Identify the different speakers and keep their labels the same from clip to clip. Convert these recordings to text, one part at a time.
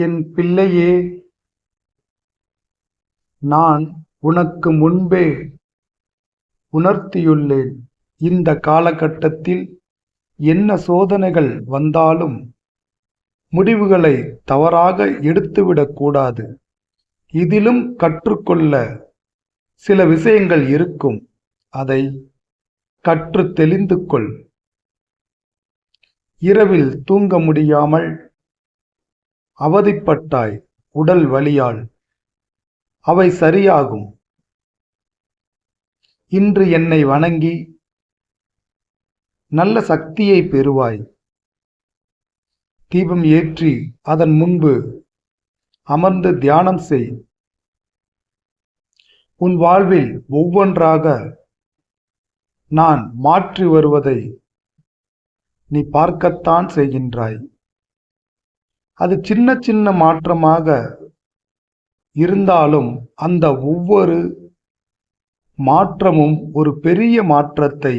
Speaker 1: என் பிள்ளையே, நான் உனக்கு முன்பே உணர்த்தியுள்ளேன். இந்த காலகட்டத்தில் என்ன சோதனைகள் வந்தாலும் முடிவுகளை தவறாக எடுத்துவிடக் கூடாது. இதிலும் கற்றுக்கொள்ள சில விஷயங்கள் இருக்கும். அதை கற்று தெளிந்து கொள். இரவில் தூங்க முடியாமல் அவதிப்பட்டாய் உடல் வலியால். அவை சரியாகும். இன்று என்னை வணங்கி நல்ல சக்தியை பெறுவாய். தீபம் ஏற்றி அதன் முன்பு அமர்ந்து தியானம் செய். உன் வாழ்வில் ஒவ்வொன்றாக நான் மாற்றி வருவதை நீ பார்க்கத்தான் செய்கின்றாய். அது சின்ன சின்ன மாற்றமாக இருந்தாலும் அந்த ஒவ்வொரு மாற்றமும் ஒரு பெரிய மாற்றத்தை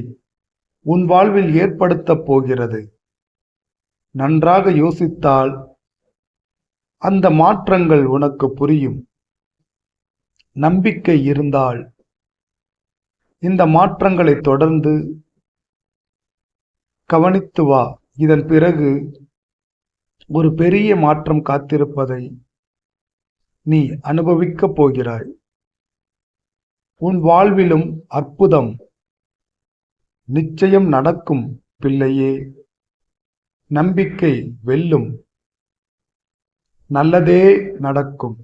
Speaker 1: உன் வாழ்வில் ஏற்படுத்தப் போகிறது. நன்றாக யோசித்தால் அந்த மாற்றங்கள் உனக்கு புரியும். நம்பிக்கை இருந்தால் இந்த மாற்றங்களை தொடர்ந்து கவனித்து வா. இதன் பிறகு ஒரு பெரிய மாற்றம் காத்திருப்பதை நீ அனுபவிக்கப் போகிறாய். உன் வாழ்விலும் அற்புதம் நிச்சயம் நடக்கும் பிள்ளையே. நம்பிக்கை வெல்லும். நல்லதே நடக்கும்.